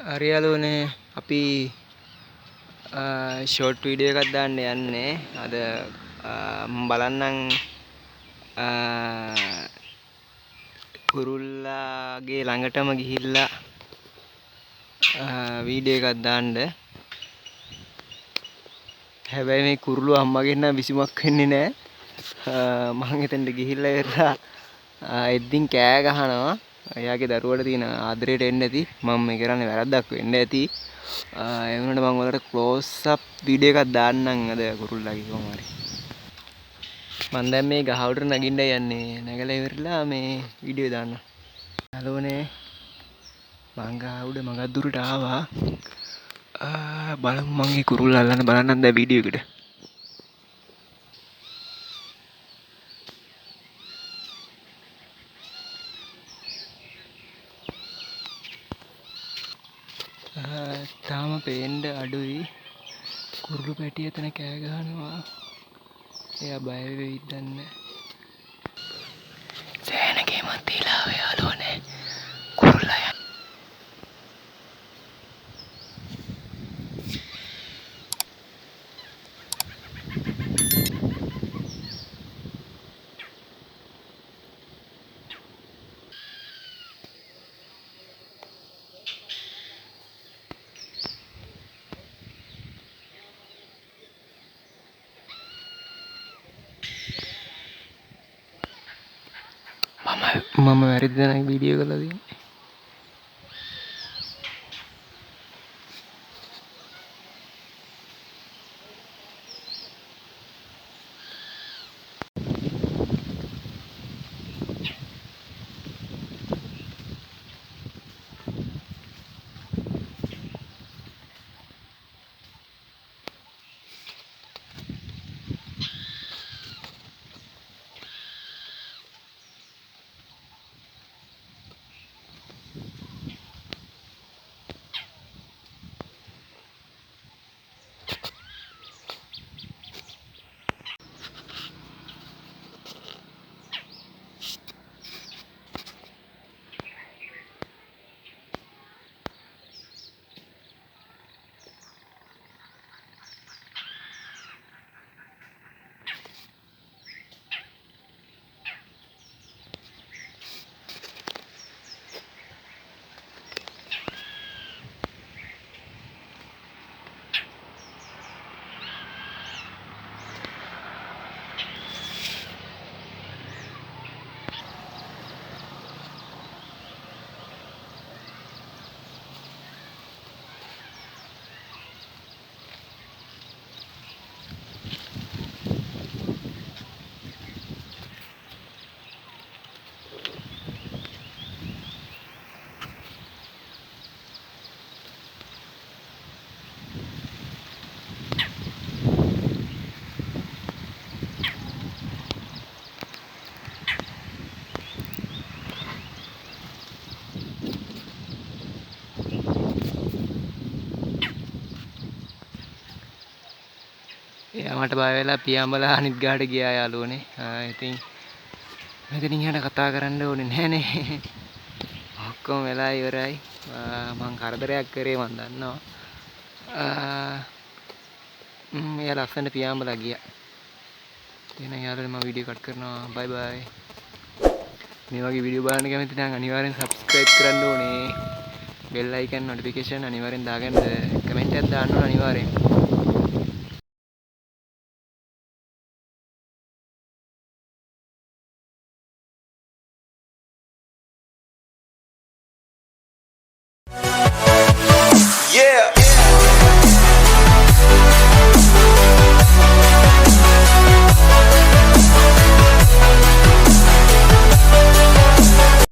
හරියලුනේ අපි short video එකක් දාන්න යන්නේ. අද මම බලන්නම් කුරුල්ලාගේ ළඟටම ගිහිල්ලා වීඩියෝ එකක් දාන්න. හැබැයි මේ කුරුල්ලෝ අම්මගෙන් නම් විසුමක් වෙන්නේ නැහැ. මම එතනට ගිහිල්ලා ඉවරලා එද්දින් කෑ ගහනවා. එයාගේ දරුවට තියෙන ආදරයට එන්න ඇති. මම මේ කරන්නේ වැරද්දක් වෙන්න ඇති. ඒ වුණාට මම ඔයාලට ක්ලෝස් අප් වීඩියෝ එකක් දාන්නම් අද කුරුල්ලාගේ කොහොම හරි. මම දැන් මේ ගහ උඩට නගින්න යන්නේ. නැගලා ඉවරලා මේ වීඩියෝ දාන්න. හලෝනේ. මං ගහ උඩ මගක් දුරට ආවා. බලමු මං මේ කුරුල්ලා අල්ලන්න බලන්නම් දැන් වීඩියෝ එකට. තාම පේන්න අඩුයි. කුරුළු පැටිය එතන කෑ ගහනවා. එයා බය වෙයිද දන්නේ. සෑනගේමත් තියලා ආවේ යාළුවනේ. කුරුල්ලා මම වැරදි දැනක් වීඩියෝ කරලා තියෙන්නේ. එයා මට බය වෙලා පියාඹලා අනිත් ගාට ගියා යාළුවනේ. ඉතින් මෙතනින් එහාට කතා කරන්න ඕනේ නැහනේ. ඔක්කොම වෙලා ඉවරයි. මං කරදරයක් කරේ මං දන්නවා. එයා ලස්සනට පියාඹලා ගියා. එහෙනම් යාළුවනේ මම වීඩියෝ කට් කරනවා. බයි බයි. මේ වගේ වීඩියෝ බලන්න කැමති නම් අනිවාර්යෙන් subscribe කරන්න ඕනේ. bell icon notification අනිවාර්යෙන් දාගන්න. කමෙන්ට් එකක් දාන්න ඕනේ අනිවාර්යෙන්.